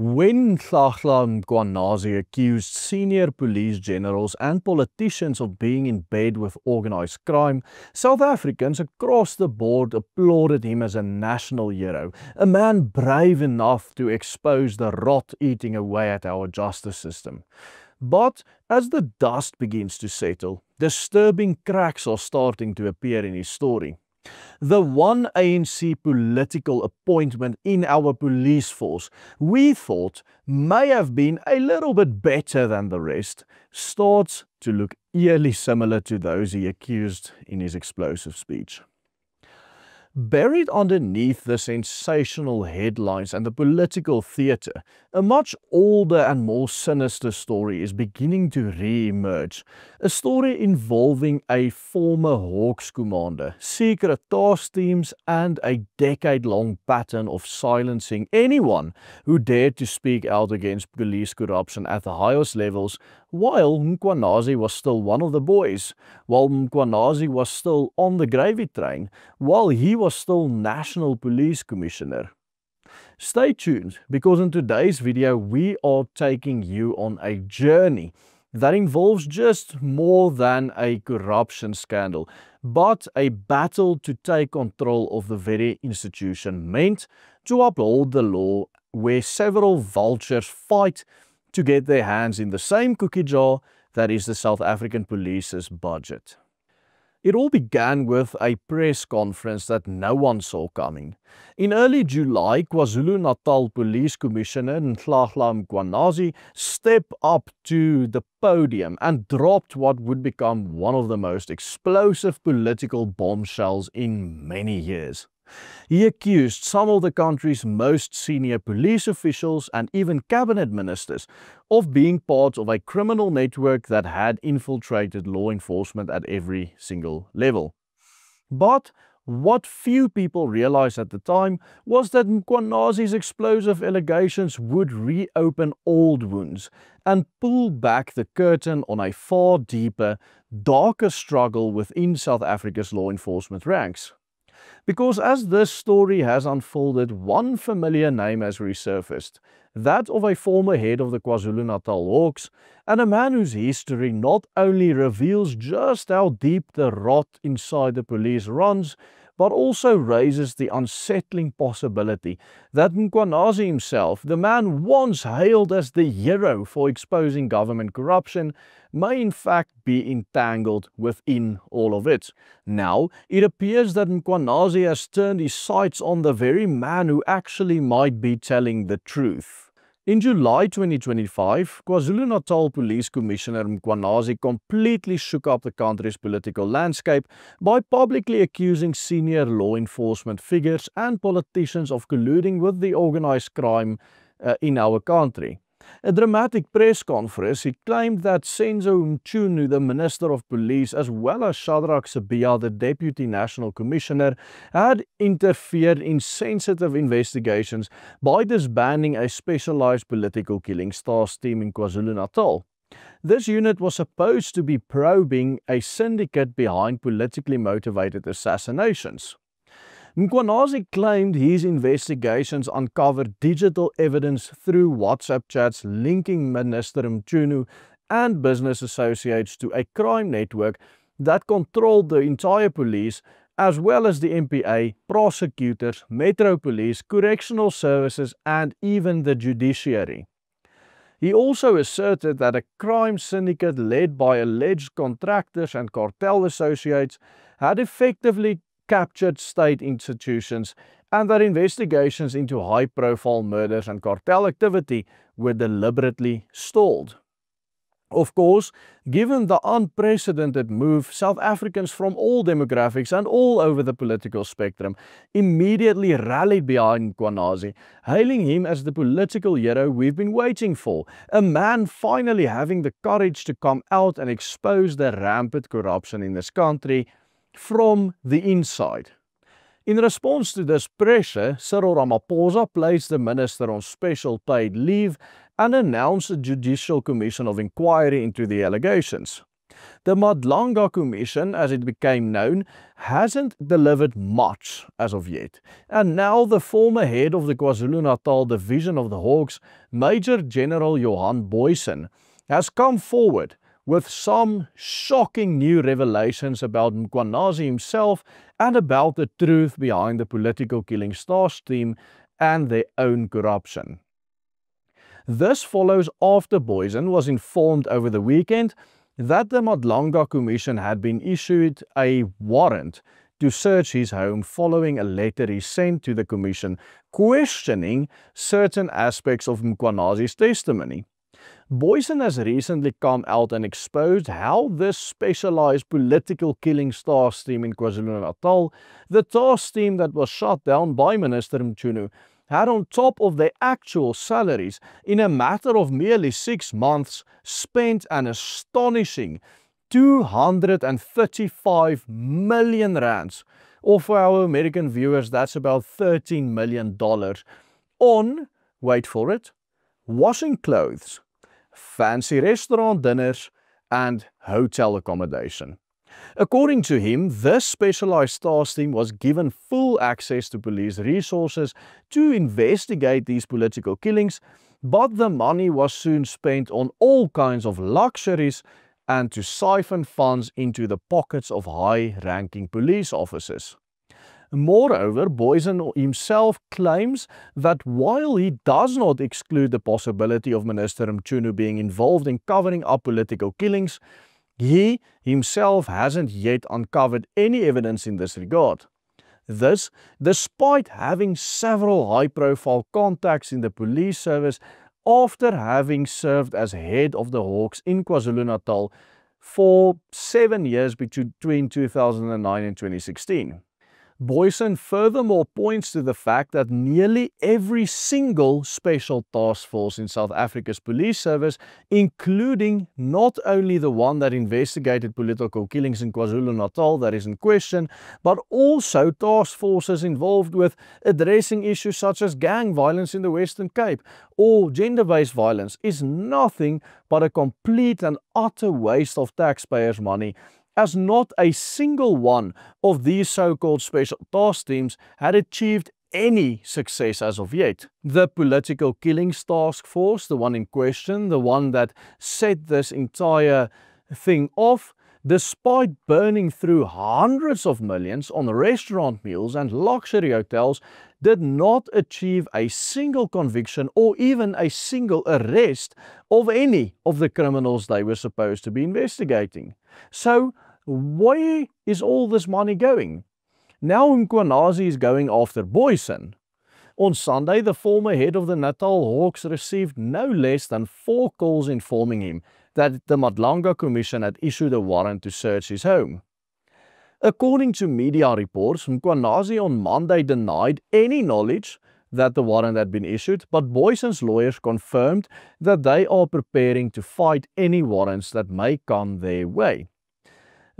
When Tlhagla Mkhwanazi accused senior police generals and politicians of being in bed with organized crime, South Africans across the board applauded him as a national hero, a man brave enough to expose the rot eating away at our justice system. But as the dust begins to settle, disturbing cracks are starting to appear in his story. The one ANC political appointment in our police force we thought may have been a little bit better than the rest starts to look eerily similar to those he accused in his explosive speech. Buried underneath the sensational headlines and the political theatre, a much older and more sinister story is beginning to re-emerge. A story involving a former Hawks commander, secret task teams, and a decade-long pattern of silencing anyone who dared to speak out against police corruption at the highest levels, while Mkhwanazi was still one of the boys, while Mkhwanazi was still on the gravy train, while he was still National Police Commissioner. Stay tuned, because in today's video we are taking you on a journey that involves just more than a corruption scandal, but a battle to take control of the very institution meant to uphold the law, where several vultures fight to get their hands in the same cookie jar that is the South African Police's budget. It all began with a press conference that no one saw coming. In early July, KwaZulu-Natal Police Commissioner Tlhagla Mkhwanazi stepped up to the podium and dropped what would become one of the most explosive political bombshells in many years. He accused some of the country's most senior police officials and even cabinet ministers of being part of a criminal network that had infiltrated law enforcement at every single level. But what few people realized at the time was that Mkhwanazi's explosive allegations would reopen old wounds and pull back the curtain on a far deeper, darker struggle within South Africa's law enforcement ranks. Because as this story has unfolded, one familiar name has resurfaced, that of a former head of the KwaZulu-Natal Hawks, and a man whose history not only reveals just how deep the rot inside the police runs, but also raises the unsettling possibility that Mkhwanazi himself, the man once hailed as the hero for exposing government corruption, may in fact be entangled within all of it. Now, it appears that Mkhwanazi has turned his sights on the very man who actually might be telling the truth. In July 2025, KwaZulu-Natal Police Commissioner Mkhwanazi completely shook up the country's political landscape by publicly accusing senior law enforcement figures and politicians of colluding with the organized crime in our country. A dramatic press conference, he claimed that Senzo Mchunu, the Minister of Police, as well as Shadrack Sibiya, the Deputy National Commissioner, had interfered in sensitive investigations by disbanding a specialized political killings task team in KwaZulu-Natal. This unit was supposed to be probing a syndicate behind politically motivated assassinations. Mkhwanazi claimed his investigations uncovered digital evidence through WhatsApp chats linking Minister Mchunu and business associates to a crime network that controlled the entire police, as well as the MPA, prosecutors, Metro Police, correctional services, and even the judiciary. He also asserted that a crime syndicate led by alleged contractors and cartel associates had effectively captured state institutions, and that investigations into high-profile murders and cartel activity were deliberately stalled. Of course, given the unprecedented move, South Africans from all demographics and all over the political spectrum immediately rallied behind Mkhwanazi, hailing him as the political hero we've been waiting for, a man finally having the courage to come out and expose the rampant corruption in this country from the inside. In response to this pressure, Cyril Ramaphosa placed the minister on special paid leave and announced a judicial commission of inquiry into the allegations. The Madlanga Commission, as it became known, hasn't delivered much as of yet. And now the former head of the KwaZulu-Natal Division of the Hawks, Major General Johan Booysen, has come forward with some shocking new revelations about Mkhwanazi himself and about the truth behind the political killing stars team and their own corruption. This follows after Booysen was informed over the weekend that the Madlanga Commission had been issued a warrant to search his home following a letter he sent to the Commission questioning certain aspects of Mkhwanazi's testimony. Booysen has recently come out and exposed how this specialized political killing task team in KwaZulu-Natal, the task team that was shut down by Minister Mchunu, had on top of their actual salaries, in a matter of merely 6 months, spent an astonishing 235 million rands, or for our American viewers, that's about $13 million, on, wait for it, washing clothes, fancy restaurant dinners, and hotel accommodation. According to him, this specialized task team was given full access to police resources to investigate these political killings, but the money was soon spent on all kinds of luxuries and to siphon funds into the pockets of high-ranking police officers. Moreover, Booysen himself claims that while he does not exclude the possibility of Minister Mchunu being involved in covering up political killings, he himself hasn't yet uncovered any evidence in this regard. This, despite having several high-profile contacts in the police service after having served as head of the Hawks in KwaZulu-Natal for 7 years between 2009 and 2016. Booysen furthermore points to the fact that nearly every single special task force in South Africa's police service, including not only the one that investigated political killings in KwaZulu-Natal that is in question, but also task forces involved with addressing issues such as gang violence in the Western Cape or gender-based violence, is nothing but a complete and utter waste of taxpayers' money, as not a single one of these so-called special task teams had achieved any success as of yet. The Political Killings Task Force, the one in question, the one that set this entire thing off, despite burning through hundreds of millions on restaurant meals and luxury hotels, did not achieve a single conviction or even a single arrest of any of the criminals they were supposed to be investigating. So, where is all this money going? Now Mkhwanazi is going after Booysen. On Sunday, the former head of the Natal Hawks received no less than 4 calls informing him that the Madlanga Commission had issued a warrant to search his home. According to media reports, Mkhwanazi on Monday denied any knowledge that the warrant had been issued, but Booysen's lawyers confirmed that they are preparing to fight any warrants that may come their way.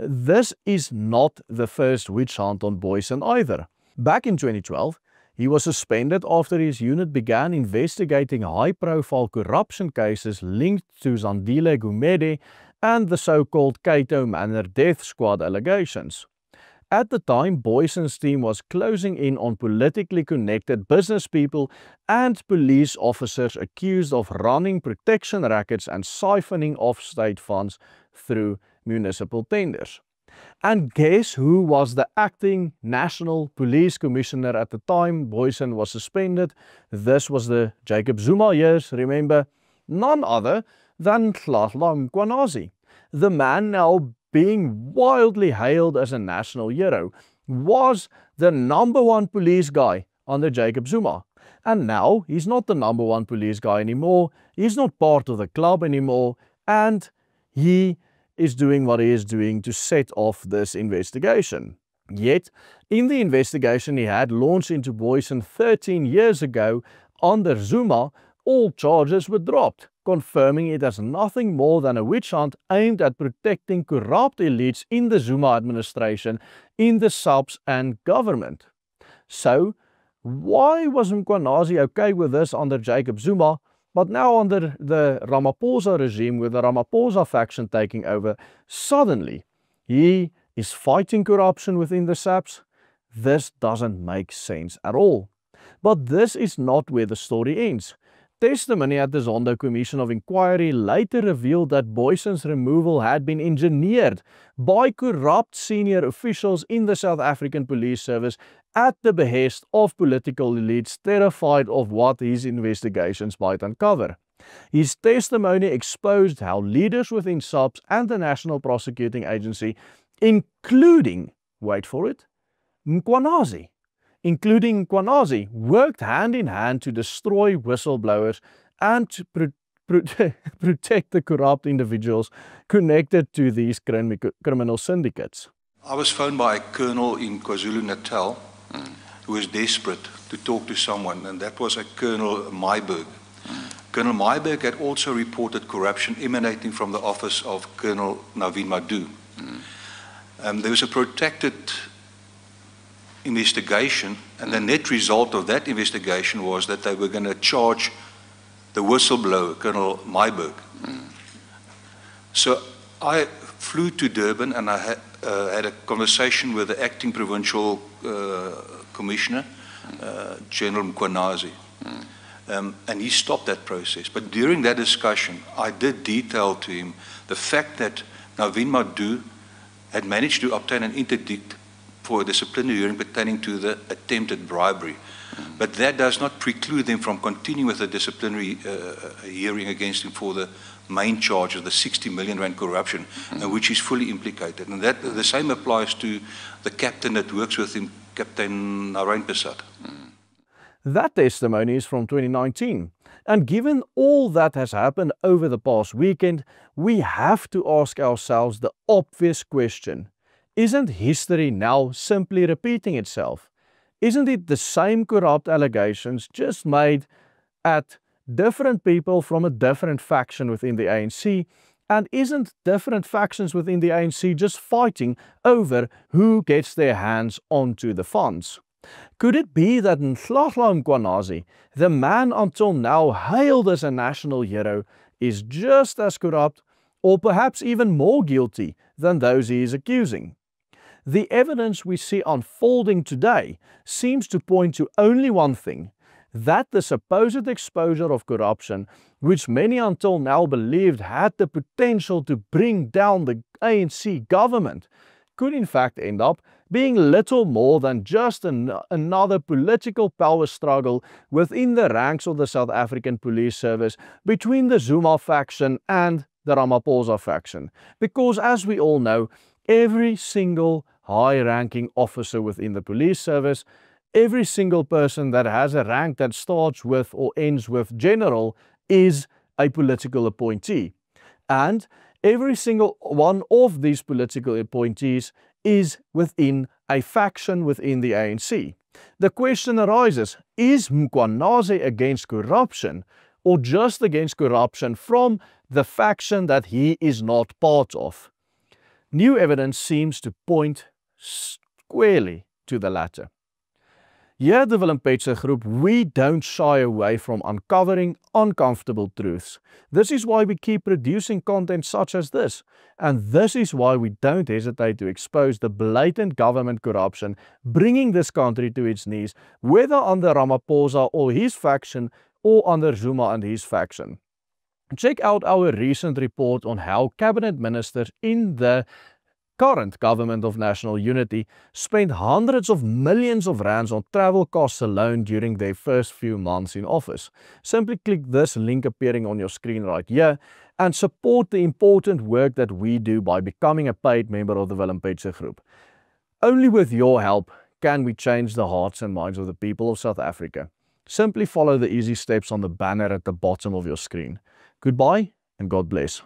This is not the first witch hunt on Booysen either. Back in 2012, he was suspended after his unit began investigating high-profile corruption cases linked to Zandile Gumede and the so-called Cato Manor death squad allegations. At the time, Booysen's team was closing in on politically connected business people and police officers accused of running protection rackets and siphoning off state funds through municipal tenders. And guess who was the acting National Police Commissioner at the time Booysen was suspended? This was the Jacob Zuma years, remember? None other than Hlahla Mkhwanazi. The man now being wildly hailed as a national hero, was the #1 police guy under Jacob Zuma. And now he's not the #1 police guy anymore, he's not part of the club anymore, and he is doing what he is doing to set off this investigation. Yet, in the investigation he had launched into Booysen 13 years ago under Zuma, all charges were dropped, confirming it as nothing more than a witch hunt aimed at protecting corrupt elites in the Zuma administration, in the subs and government. So, why was Mkhwanazi okay with this under Jacob Zuma, But now under the Ramaphosa regime, with the Ramaphosa faction taking over, suddenly he is fighting corruption within the SAPS. This doesn't make sense at all. But this is not where the story ends. Testimony at the Zondo Commission of Inquiry later revealed that Booysen's removal had been engineered by corrupt senior officials in the South African Police Service at the behest of political elites terrified of what his investigations might uncover. His testimony exposed how leaders within SAPS and the National Prosecuting Agency, including, wait for it, Mkhwanazi, worked hand in hand to destroy whistleblowers and to protect the corrupt individuals connected to these criminal syndicates. I was phoned by a colonel in KwaZulu-Natal who was desperate to talk to someone, and that was a Colonel Myburgh. Colonel Myburgh had also reported corruption emanating from the office of Colonel Naveen Madhu. There was a protracted investigation, and the net result of that investigation was that they were going to charge the whistleblower, Colonel Myburgh. So I flew to Durban and I had a conversation with the acting provincial commissioner, General Mkhwanazi, and he stopped that process. But during that discussion, I did detail to him the fact that Naveen Madhu had managed to obtain an interdict for a disciplinary hearing pertaining to the attempted bribery. But that does not preclude them from continuing with the disciplinary hearing against him for the main charge of the 60 million rand corruption, which is fully implicated. And that the same applies to the captain that works with him, Captain Narain Prasad. That testimony is from 2019. And given all that has happened over the past weekend, we have to ask ourselves the obvious question. Isn't history now simply repeating itself? Isn't it the same corrupt allegations just made at different people from a different faction within the ANC? And isn't different factions within the ANC just fighting over who gets their hands onto the funds? Could it be that Nhlanhla Mkhwanazi, the man until now hailed as a national hero, is just as corrupt or perhaps even more guilty than those he is accusing? The evidence we see unfolding today seems to point to only one thing, that the supposed exposure of corruption, which many until now believed had the potential to bring down the ANC government, could in fact end up being little more than just another political power struggle within the ranks of the South African Police Service between the Zuma faction and the Ramaphosa faction. Because as we all know, every single high-ranking officer within the police service, every single person that has a rank that starts with or ends with general is a political appointee. And every single one of these political appointees is within a faction within the ANC. The question arises, is Mkhwanazi against corruption or just against corruption from the faction that he is not part of? New evidence seems to point squarely to the latter. Here at the Willem Petsche Group, we don't shy away from uncovering uncomfortable truths. This is why we keep producing content such as this. And this is why we don't hesitate to expose the blatant government corruption, bringing this country to its knees, whether under Ramaphosa or his faction, or under Zuma and his faction. Check out our recent report on how cabinet ministers in the current government of national unity spent hundreds of millions of rands on travel costs alone during their first few months in office. Simply click this link appearing on your screen right here and support the important work that we do by becoming a paid member of the Willem Petsche Group. Only with your help can we change the hearts and minds of the people of South Africa. Simply follow the easy steps on the banner at the bottom of your screen. Goodbye and God bless.